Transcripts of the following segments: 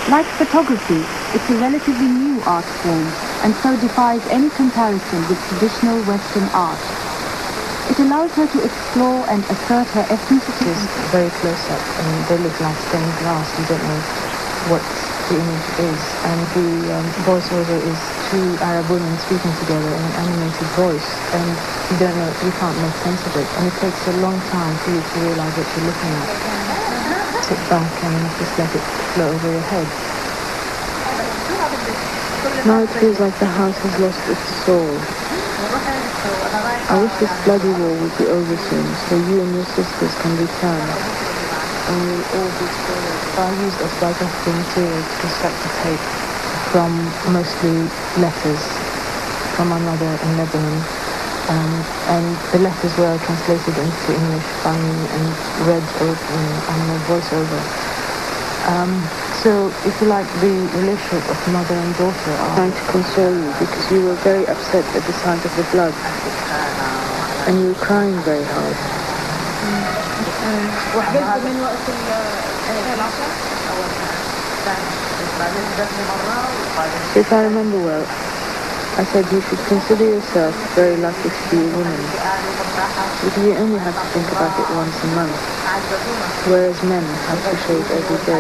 Like photography, it's a relatively new art form and so defies any comparison with traditional Western art. It allows her to explore and assert her ethnicity. It's very close up and they look like stained glass. You don't know what the image is. And the voiceover is two Arab women speaking together in an animated voice. And you don't know, you can't make sense of it. And it takes a long time for you to realize what you're looking at. Sit back and just let it flow over your head. Now it feels like the house has lost its soul. I wish this bloody war would be over soon, so you and your sisters can return. And we'll all be together. I used a biographical material to construct the tape from mostly letters from my mother in Lebanon. And the letters were translated into English by me and read on a voiceover. So, if you like, the relationship of mother and daughter are trying to console you because you were very upset at the sight of the blood. And you were crying very hard. If I remember well, I said you should consider yourself very lucky to be a woman, because you only have to think about it once a month, whereas men have to shave every day.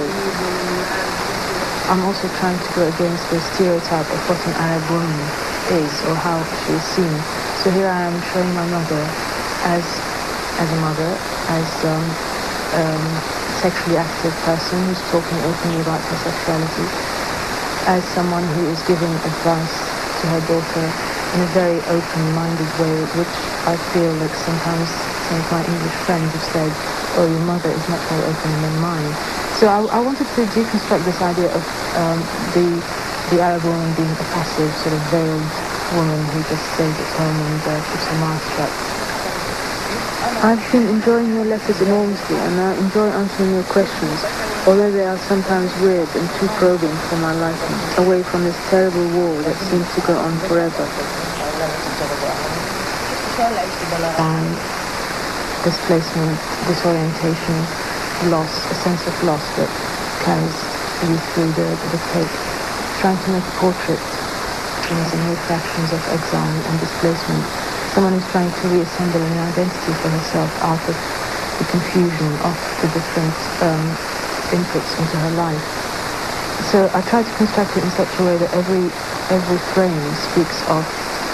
I'm also trying to go against the stereotype of what an Arab woman is or how she is seen. So here I am showing my mother as a mother, as a sexually active person who's talking openly about her sexuality, as someone who is giving advice to her daughter in a very open-minded way, which I feel like sometimes some of my English friends have said, oh, your mother is much more open than mine. So I wanted to deconstruct this idea of the Arab woman being a passive, sort of veiled woman who just stays at home and keeps her mouth shut. I've been enjoying your letters enormously and I enjoy answering your questions, although they are sometimes weird and too probing for my liking, away from this terrible war that seems to go on forever. Displacement, disorientation, loss, a sense of loss that carries you through the tape. Trying to make a portrait in reflections of exile and displacement. Someone who's trying to reassemble an identity for herself out of the confusion of the different inputs into her life. So I try to construct it in such a way that every frame speaks of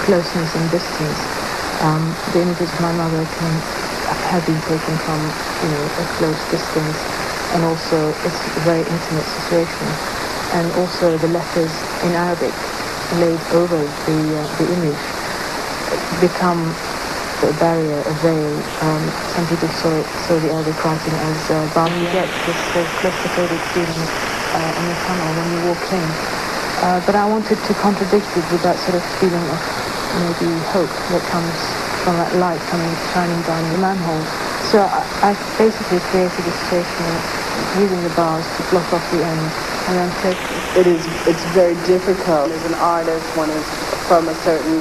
closeness and distance. The images of my mother have been taken from a close distance, and also it's a very intimate situation. And also the letters in Arabic laid over the image become a barrier, a veil. Some people saw the Arabic writing as balm. You get this sort of claustrophobic feeling in the tunnel when you walk in. But I wanted to contradict it with that sort of feeling of maybe hope that comes from that light shining down the manhole. So I basically created a situation using the bars to block off the end and then click. It's very difficult. As an artist, one is from a certain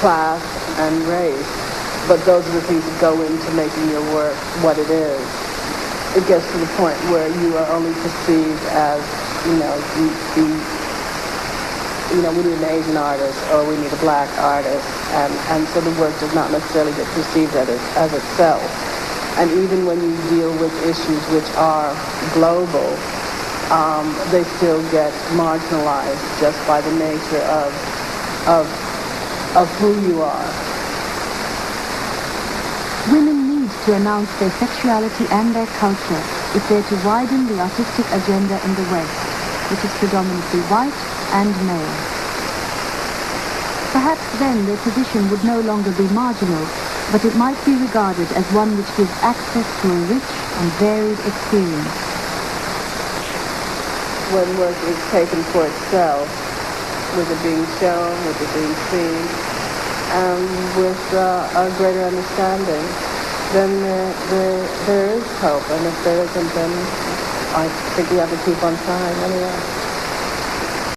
class and race, but those are the things that go into making your work what it is. It gets to the point where you are only perceived as, we need an Asian artist or we need a black artist, and so the work does not necessarily get perceived as itself. And even when you deal with issues which are global, they still get marginalized just by the nature of who you are. Women need to announce their sexuality and their culture if they're to widen the artistic agenda in the West, which is predominantly white and male. Perhaps then their position would no longer be marginal, but it might be regarded as one which gives access to a rich and varied experience. When work is taken for itself, with it being shown, with it being seen, and with a greater understanding, then there is hope. And if there isn't, then I think we have to keep on trying anyway.